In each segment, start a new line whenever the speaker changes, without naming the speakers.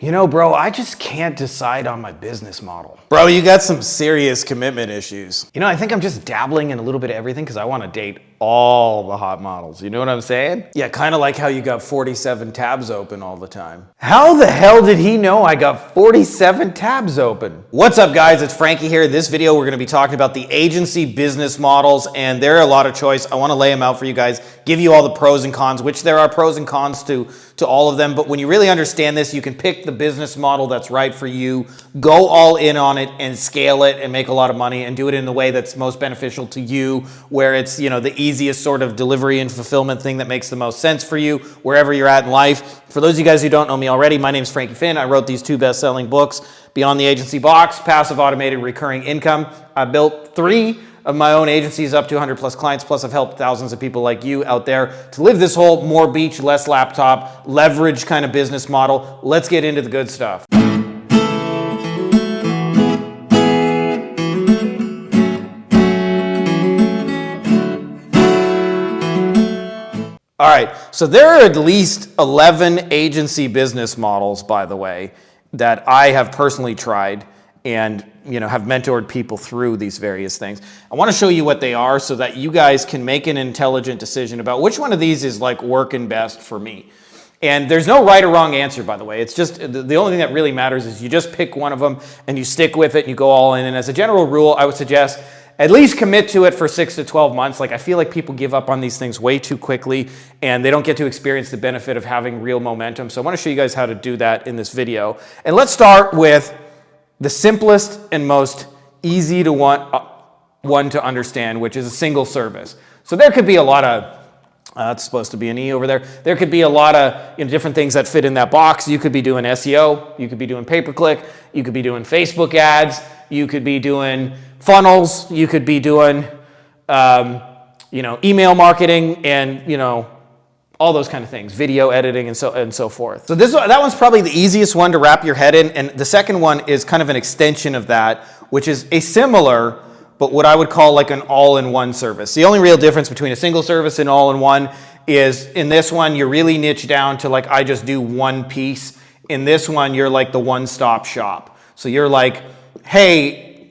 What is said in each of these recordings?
You know, bro, I just can't decide on my business model.
Bro, you got some serious commitment issues.
You know, I think I'm just dabbling in a little bit of everything because I want to date all the hot models. You know what I'm saying?
Yeah, kind of like how you got 47 tabs open all the time.
How the hell did he know I got 47 tabs open?
What's up, guys? It's Frankie here. In this video, we're going to be talking about the agency business models, and there are a lot of choice. I want to lay them out for you guys, give you all the pros and cons, which there are pros and cons to all of them. But when you really understand this, you can pick the business model that's right for you, go all in on it and scale it and make a lot of money and do it in the way that's most beneficial to you, where it's, you know, the easiest sort of delivery and fulfillment thing that makes the most sense for you, wherever you're at in life. For those of you guys who don't know me already, my name is Frankie Finn. I wrote these two best-selling books, Beyond the Agency Box, Passive Automated Recurring Income. I built 3 of my own agencies up to 100 plus clients, plus I've helped thousands of people like you out there to live this whole more beach, less laptop, leverage kind of business model. Let's get into the good stuff. All right, so there are at least 11 agency business models, by the way, that I have personally tried and have mentored people through these various things. I want to show you what they are so that you guys can make an intelligent decision about which one of these is like working best for me. And there's no right or wrong answer, by the way. It's just the only thing that really matters is you just pick one of them and you stick with it and you go all in. And as a general rule, I would suggest at least commit to it for 6 to 12 months. Like, I feel like people give up on these things way too quickly and they don't get to experience the benefit of having real momentum. So I want to show you guys how to do that in this video. And let's start with the simplest and most easy to one to understand, which is a single service. So there could be a lot of, it's supposed to be an E over there. There could be a lot of different things that fit in that box. You could be doing SEO, you could be doing pay-per-click, you could be doing Facebook ads, you could be doing funnels, you could be doing email marketing and all those kind of things, video editing and so forth. So that one's probably the easiest one to wrap your head in, and the second one is kind of an extension of that, which is a similar, but what I would call like an all-in-one service. The only real difference between a single service and all-in-one is in this one, you're really niched down to like, I just do one piece. In this one, you're like the one-stop shop. So you're like, hey,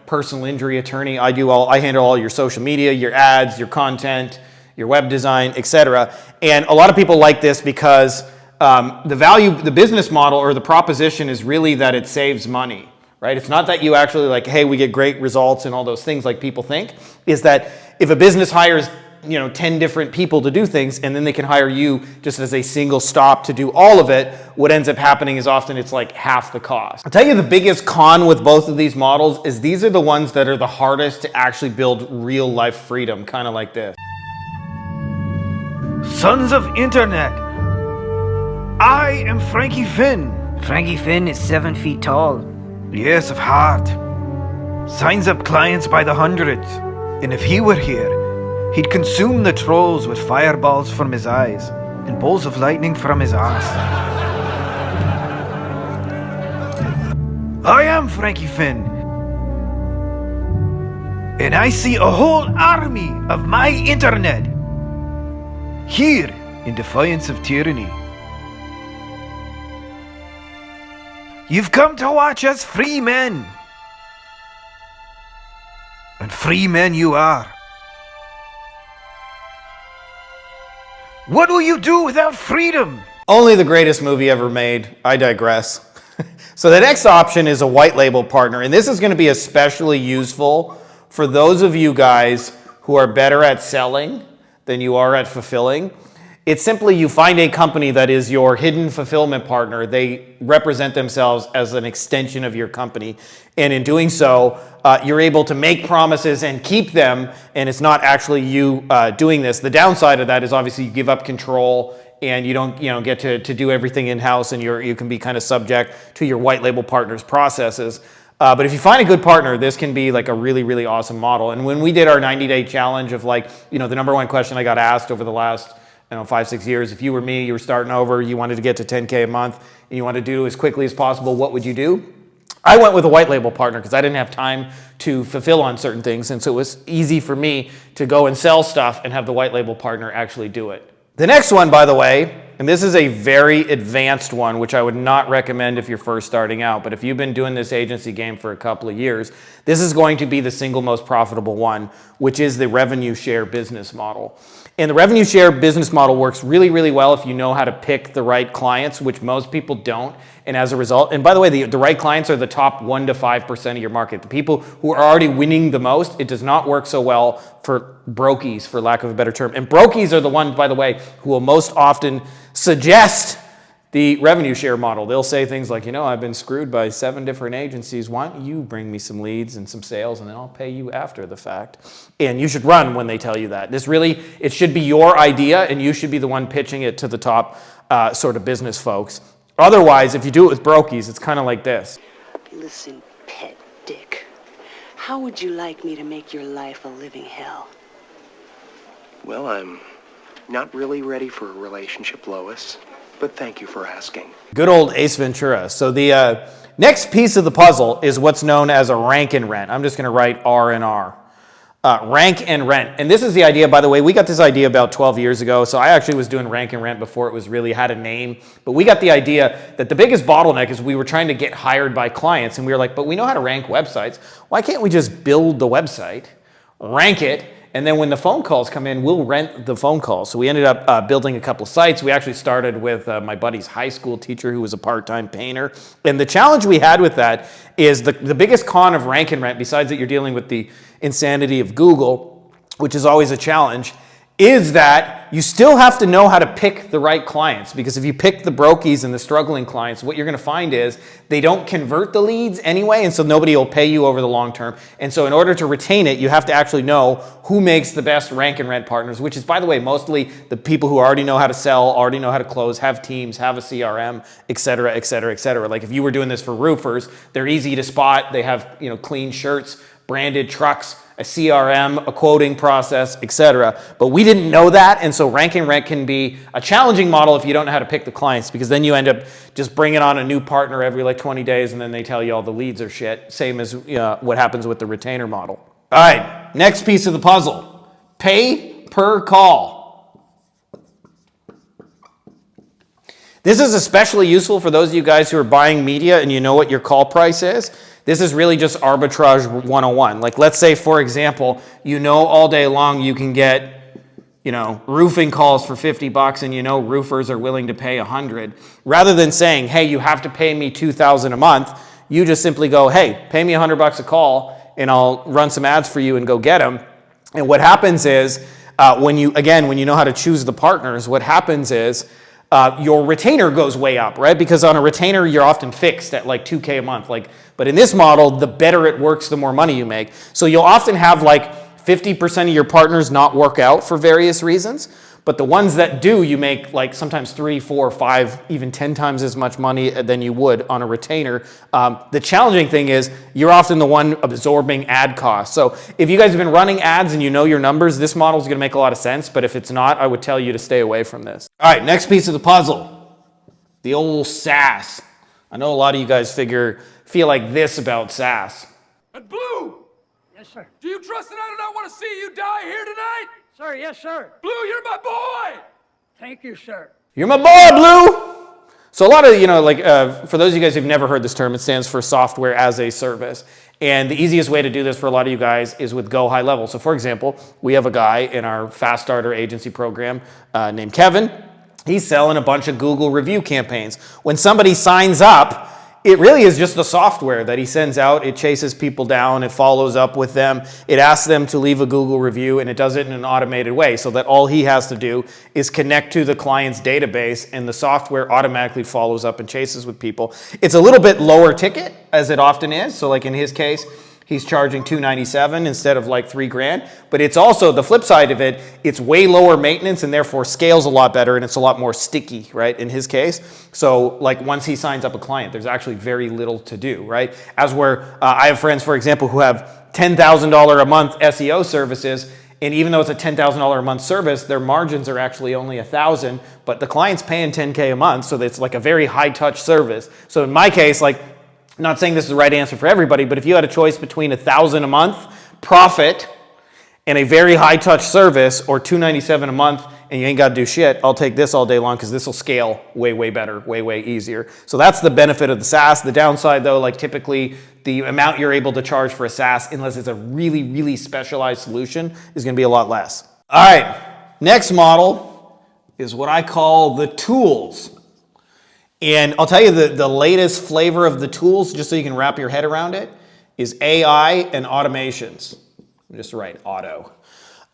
personal injury attorney, I handle all your social media, your ads, your content, your web design, etc. And a lot of people like this because the business model or the proposition is really that it saves money, right? It's not that you actually like, hey, we get great results and all those things like people think. Is that if a business hires 10 different people to do things and then they can hire you just as a single stop to do all of it, what ends up happening is often it's like half the cost. I'll tell you the biggest con with both of these models is these are the ones that are the hardest to actually build real life freedom, kind of like this.
Sons of Internet, I am Frankie Finn.
Frankie Finn is 7 feet tall.
Yes, of heart. Signs up clients by the hundreds. And if he were here, he'd consume the trolls with fireballs from his eyes and bolts of lightning from his ass. I am Frankie Finn. And I see a whole army of my internet here in defiance of tyranny. You've come to watch us free men. And free men you are. What will you do without freedom?
Only the greatest movie ever made. I digress. So the next option is a white label partner, and this is going to be especially useful for those of you guys who are better at selling than you are at fulfilling. It's simply you find a company that is your hidden fulfillment partner. They represent themselves as an extension of your company. And in doing so, you're able to make promises and keep them. And it's not actually you doing this. The downside of that is obviously you give up control and you don't get to do everything in-house, and you can be kind of subject to your white label partner's processes. But if you find a good partner, this can be like a really, really awesome model. And when we did our 90-day challenge of like, the number one question I got asked over the last 5-6 years, if you were me, you were starting over, you wanted to get to 10K a month, and you wanted to do it as quickly as possible, what would you do? I went with a white label partner because I didn't have time to fulfill on certain things, and so it was easy for me to go and sell stuff and have the white label partner actually do it. The next one, by the way, and this is a very advanced one, which I would not recommend if you're first starting out, but if you've been doing this agency game for a couple of years, this is going to be the single most profitable one, which is the revenue share business model. And the revenue share business model works really, really well if you know how to pick the right clients, which most people don't. And as a result, and by the way, the right clients are the top 1 to 5% of your market. The people who are already winning the most, it does not work so well for brokies, for lack of a better term. And brokies are the ones, by the way, who will most often suggest the revenue share model. They'll say things like, I've been screwed by 7 different agencies. Why don't you bring me some leads and some sales, and then I'll pay you after the fact. And you should run when they tell you that. It should be your idea, and you should be the one pitching it to the top sort of business folks. Otherwise, if you do it with brokies, it's kind of like this.
Listen, pet dick. How would you like me to make your life a living hell?
Well, I'm not really ready for a relationship, Lois. But thank you for asking.
Good old Ace Ventura. So the next piece of the puzzle is what's known as a rank and rent. I'm just going to write R and R. Rank and rent. And this is the idea, by the way, we got this idea about 12 years ago. So I actually was doing rank and rent before it was really had a name. But we got the idea that the biggest bottleneck is we were trying to get hired by clients. And we were like, but we know how to rank websites. Why can't we just build the website, rank it, and then when the phone calls come in, we'll rent the phone calls. So we ended up building a couple of sites. We actually started with my buddy's high school teacher who was a part-time painter. And the challenge we had with that is the biggest con of rank and rent, besides that you're dealing with the insanity of Google, which is always a challenge, is that you still have to know how to pick the right clients. Because if you pick the brokies and the struggling clients, what you're going to find is they don't convert the leads anyway, and so nobody will pay you over the long term. And so in order to retain it, you have to actually know who makes the best rank and rent partners, which is, by the way, mostly the people who already know how to sell, already know how to close, have teams, have a CRM, et cetera, et cetera, et cetera. Like if you were doing this for roofers, they're easy to spot. They have clean shirts, branded trucks, a CRM, a quoting process, etc. But we didn't know that, and so rank and rent can be a challenging model if you don't know how to pick the clients, because then you end up just bringing on a new partner every 20 days, and then they tell you all the leads are shit, same as what happens with the retainer model. All right, next piece of the puzzle, pay per call. This is especially useful for those of you guys who are buying media and you know what your call price is. This is really just arbitrage 101. Like let's say, for example, all day long you can get, roofing calls for $50 and roofers are willing to pay $100. Rather than saying, hey, you have to pay me $2,000 a month, you just simply go, hey, pay me $100 a call and I'll run some ads for you and go get them. And what happens is, when you know how to choose the partners, what happens is, your retainer goes way up, right? Because on a retainer, you're often fixed at $2K a month. But in this model, the better it works, the more money you make. So you'll often have 50% of your partners not work out for various reasons. But the ones that do, you make sometimes 3, 4, 5, even 10 times as much money than you would on a retainer. The challenging thing is you're often the one absorbing ad costs. So if you guys have been running ads and you know your numbers, this model is going to make a lot of sense. But if it's not, I would tell you to stay away from this. All right, next piece of the puzzle, the old SaaS. I know a lot of you guys feel like this about SaaS.
And Blue!
Yes, sir.
Do you trust that I do not want to see you die here tonight?
Sir, yes, sir.
Blue, you're my boy!
Thank you, sir.
You're my boy, Blue! So a lot of, for those of you guys who've never heard this term, it stands for software as a service. And the easiest way to do this for a lot of you guys is with Go High Level. So for example, we have a guy in our Fast Starter agency program named Kevin. He's selling a bunch of Google review campaigns. When somebody signs up, it really is just the software that he sends out. It chases people down. It follows up with them. It asks them to leave a Google review, and it does it in an automated way so that all he has to do is connect to the client's database, and the software automatically follows up and chases with people. It's a little bit lower ticket, as it often is. So in his case, he's charging $297 instead of $3,000. But it's also, the flip side of it, it's way lower maintenance and therefore scales a lot better, and it's a lot more sticky, right, in his case. So once he signs up a client, there's actually very little to do, right? As where I have friends, for example, who have $10,000 a month SEO services, and even though it's a $10,000 a month service, their margins are actually only $1,000, but the client's paying $10K a month, so it's a very high touch service. So in my case, not saying this is the right answer for everybody, but if you had a choice between $1,000 a month profit and a very high touch service, or $297 a month, and you ain't got to do shit, I'll take this all day long because this will scale way, way better, way, way easier. So that's the benefit of the SaaS. The downside, though, like typically the amount you're able to charge for a SaaS, unless it's a really, really specialized solution, is going to be a lot less. All right, next model is what I call the tools. And I'll tell you the latest flavor of the tools, just so you can wrap your head around it, is AI and automations. Just write auto.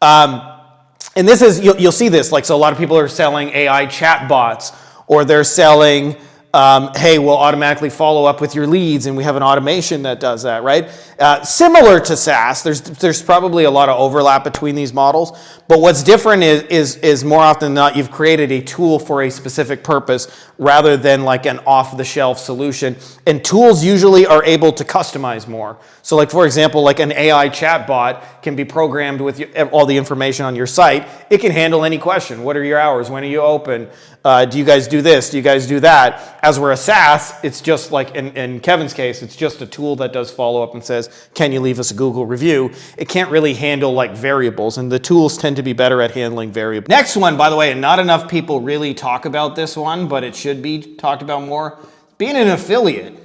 And this is, you'll see this, like, so a lot of people are selling AI chatbots, or they're selling, hey, we'll automatically follow up with your leads, and we have an automation that does that, right? Similar to SaaS, there's probably a lot of overlap between these models, but what's different is more often than not, you've created a tool for a specific purpose rather than like an off-the-shelf solution. And tools usually are able to customize more. So like, for example, like an AI chatbot can be programmed with all the information on your site. It can handle any question. What are your hours? When are you open? Do you guys do this? Do you guys do that? As we're a SaaS, it's just like, in Kevin's case, it's just a tool that does follow-up and says, can you leave us a Google review? It can't really handle like variables, and the tools tend to be better at handling variables. Next one, by the way, and not enough people really talk about this one, but it should be talked about more, being an affiliate.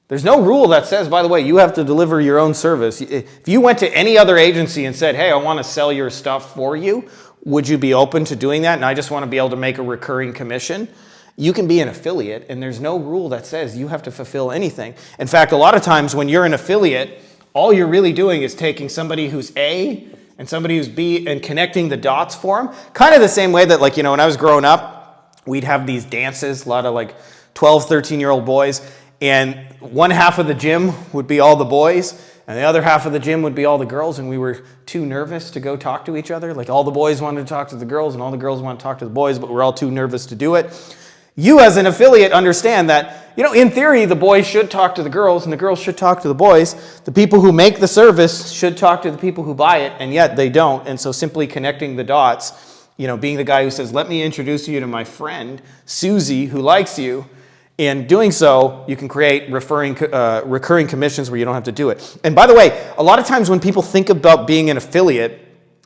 There's no rule that says, by the way, you have to deliver your own service. If you went to any other agency and said, hey, I want to sell your stuff for you, would you be open to doing that? And I just want to be able to make a recurring commission. You can be an affiliate, and there's no rule that says you have to fulfill anything. In fact, a lot of times when you're an affiliate, all you're really doing is taking somebody who's A and somebody who's B and connecting the dots for them. Kind of the same way that, like, you know, when I was growing up, we'd have these dances, a lot of like 12, 13-year-old boys, and one half of the gym would be all the boys, and the other half of the gym would be all the girls, and we were too nervous to go talk to each other. Like, all the boys wanted to talk to the girls, and all the girls wanted to talk to the boys, but we're all too nervous to do it. You as an affiliate understand that, you know, in theory, the boys should talk to the girls and the girls should talk to the boys. The people who make the service should talk to the people who buy it, and yet they don't. And so simply connecting the dots, you know, being the guy who says, let me introduce you to my friend, Susie, who likes you. In doing so, you can create recurring commissions where you don't have to do it. And by the way, a lot of times when people think about being an affiliate,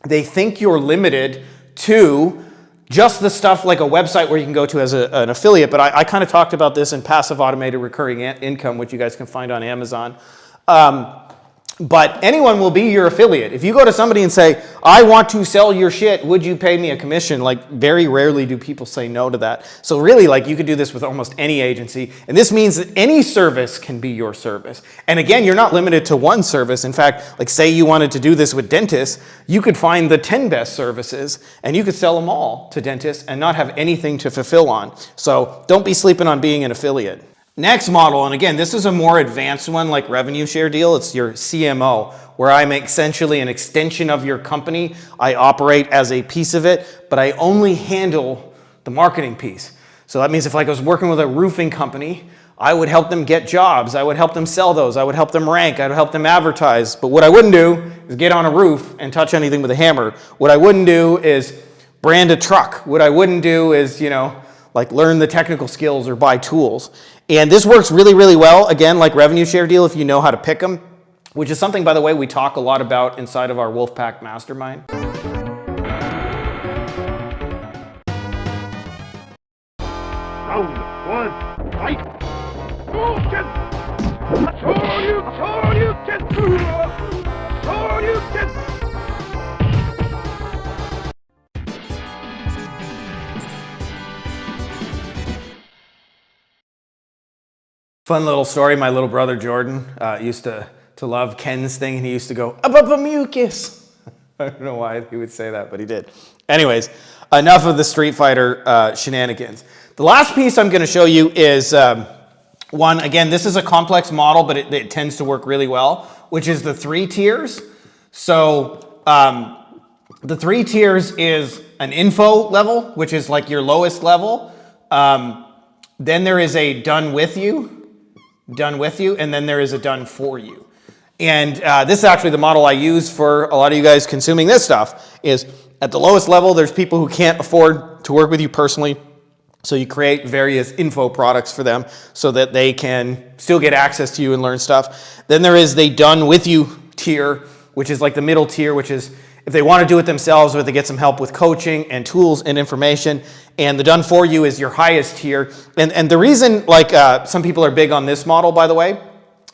they think you're limited to just the stuff like a website where you can go to as an affiliate, but I kind of talked about this in passive automated recurring income, which you guys can find on Amazon. But anyone will be your affiliate. If you go to somebody and say, I want to sell your shit, would you pay me a commission? Like, very rarely do people say no to that. So really, like, you could do this with almost any agency. And this means that any service can be your service. And again, you're not limited to one service. In fact, like, say you wanted to do this with dentists, you could find the 10 best services and you could sell them all to dentists and not have anything to fulfill on. So don't be sleeping on being an affiliate. Next model, and again, this is a more advanced one like revenue share deal. It's your CMO, where I'm essentially an extension of your company. I operate as a piece of it, but I only handle the marketing piece. So that means if I was working with a roofing company, I would help them get jobs. I would help them sell those. I would help them rank. I would help them advertise. But what I wouldn't do is get on a roof and touch anything with a hammer. What I wouldn't do is brand a truck. What I wouldn't do is, you know, like learn the technical skills or buy tools. And this works really, really well, again, like revenue share deal, if you know how to pick them, which is something, by the way, we talk a lot about inside of our Wolfpack Mastermind.
Round one, fight!
Fun little story, my little brother Jordan used to love Ken's thing, and he used to go, mucus. I don't know why he would say that, but he did. Anyways, enough of the Street Fighter shenanigans. The last piece I'm going to show you is one, again, this is a complex model, but it tends to work really well, which is the 3 tiers. So the 3 tiers is an info level, which is like your lowest level. Then there is a done with you, and then there is a done for you. And this is actually the model I use for a lot of you guys consuming this stuff, is at the lowest level, there's people who can't afford to work with you personally. So you create various info products for them so that they can still get access to you and learn stuff. Then there is the done with you tier, which is like the middle tier, which is if they want to do it themselves or they get some help with coaching and tools and information. And the done for you is your highest tier. And the reason, like some people are big on this model, by the way,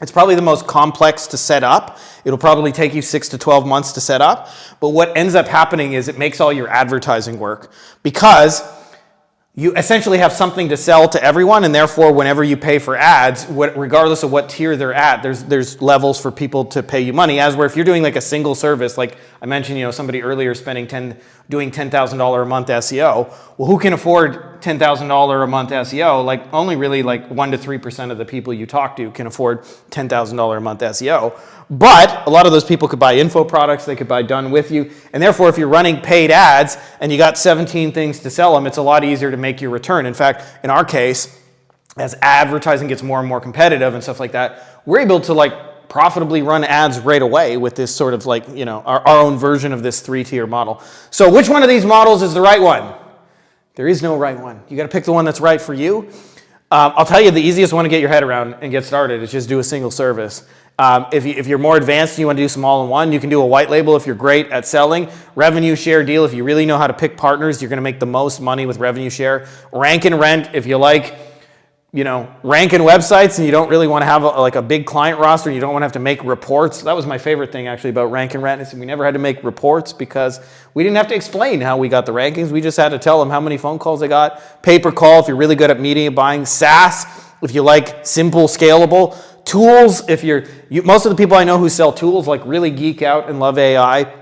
it's probably the most complex to set up. It'll probably take you 6 to 12 months to set up. But what ends up happening is it makes all your advertising work, because you essentially have something to sell to everyone, and therefore whenever you pay for ads, regardless of what tier they're at, there's levels for people to pay you money. As where if you're doing like a single service, like I mentioned, somebody earlier doing $10,000 a month SEO. Well, who can afford $10,000 a month SEO? Like only really like 1 to 3% of the people you talk to can afford $10,000 a month SEO. But a lot of those people could buy info products, they could buy done with you. And therefore, if you're running paid ads and you got 17 things to sell them, it's a lot easier to make your return. In fact, in our case, as advertising gets more and more competitive and stuff like that, we're able to like profitably run ads right away with this sort of like, our own version of this 3-tier model. So which one of these models is the right one? There is no right one. You got to pick the one that's right for you. I'll tell you the easiest one to get your head around and get started is just do a single service. If you're more advanced and you want to do some all-in-one, you can do a white label if you're great at selling. Revenue share deal, if you really know how to pick partners, you're going to make the most money with revenue share. Rank and rent, if you like, ranking websites and you don't really want to have a big client roster and you don't want to have to make reports. That was my favorite thing actually about rank and rent, is we never had to make reports because we didn't have to explain how we got the rankings. We just had to tell them how many phone calls they got. Pay per call if you're really good at media buying. SaaS if you like simple, scalable. Tools if most of the people I know who sell tools like really geek out and love AI.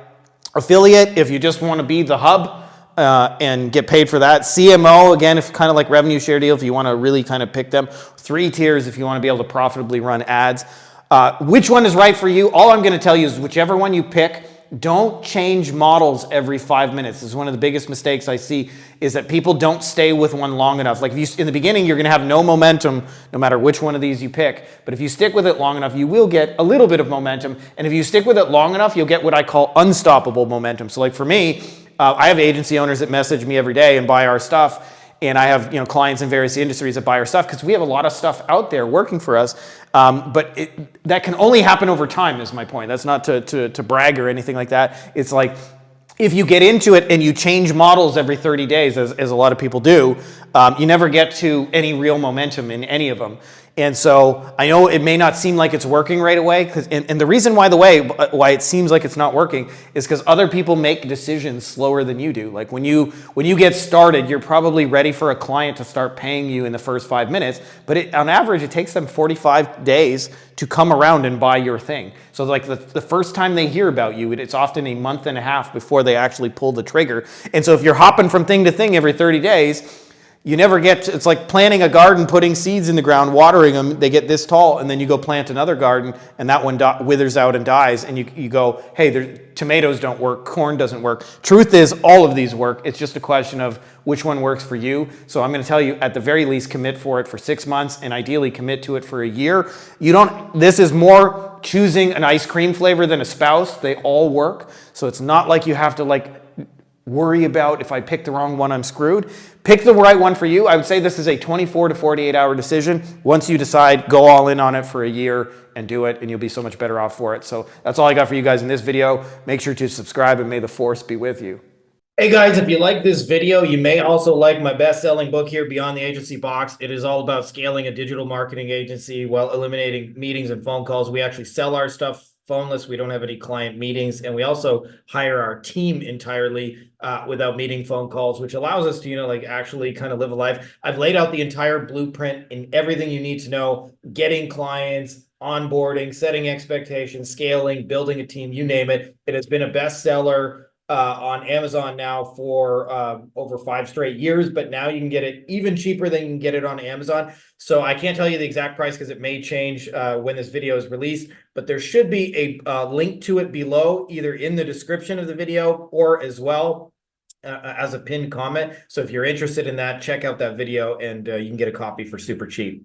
Affiliate if you just want to be the hub and get paid for that. CMO, again, if kind of like revenue share deal, if you want to really kind of pick them. 3 tiers if you want to be able to profitably run ads. Which one is right for you? All I'm going to tell you is whichever one you pick, don't change models every 5 minutes. This is one of the biggest mistakes I see, is that people don't stay with one long enough. Like in the beginning, you're going to have no momentum no matter which one of these you pick. But if you stick with it long enough, you will get a little bit of momentum. And if you stick with it long enough, you'll get what I call unstoppable momentum. So like for me, I have agency owners that message me every day and buy our stuff. And I have clients in various industries that buy our stuff because we have a lot of stuff out there working for us. But that can only happen over time is my point. That's not to brag or anything like that. It's like if you get into it and you change models every 30 days, as a lot of people do, you never get to any real momentum in any of them. And so I know it may not seem like it's working right away, and the reason why it seems like it's not working is because other people make decisions slower than you do. Like when you get started, you're probably ready for a client to start paying you in the first 5 minutes, but on average, it takes them 45 days to come around and buy your thing. So like the first time they hear about you, it's often a month and a half before they actually pull the trigger. And so if you're hopping from thing to thing every 30 days, you never get to, it's like planting a garden, putting seeds in the ground, watering them, they get this tall, and then you go plant another garden, and that one withers out and dies, and you go, hey, tomatoes don't work, corn doesn't work. Truth is, all of these work. It's just a question of which one works for you. So I'm going to tell you, at the very least, commit for it for 6 months, and ideally commit to it for a year. This is more choosing an ice cream flavor than a spouse. They all work. So it's not like you have to worry about if I pick the wrong one, I'm screwed. Pick the right one for you. I would say this is a 24 to 48 hour decision. Once you decide, go all in on it for a year and do it, and you'll be so much better off for it. So that's all I got for you guys in this video. Make sure to subscribe, and may the force be with you.
Hey guys, if you like this video, you may also like my best-selling book here, Beyond the Agency Box. It is all about scaling a digital marketing agency while eliminating meetings and phone calls. We actually sell our stuff phoneless. We don't have any client meetings, and we also hire our team entirely without meeting phone calls, which allows us to, actually kind of live a life. I've laid out the entire blueprint in everything you need to know, getting clients, onboarding, setting expectations, scaling, building a team, you name it. It has been a bestseller on Amazon now for over 5 straight years, but now you can get it even cheaper than you can get it on Amazon. So I can't tell you the exact price because it may change when this video is released, but there should be a link to it below, either in the description of the video or as well as a pinned comment. So if you're interested in that, check out that video and you can get a copy for super cheap.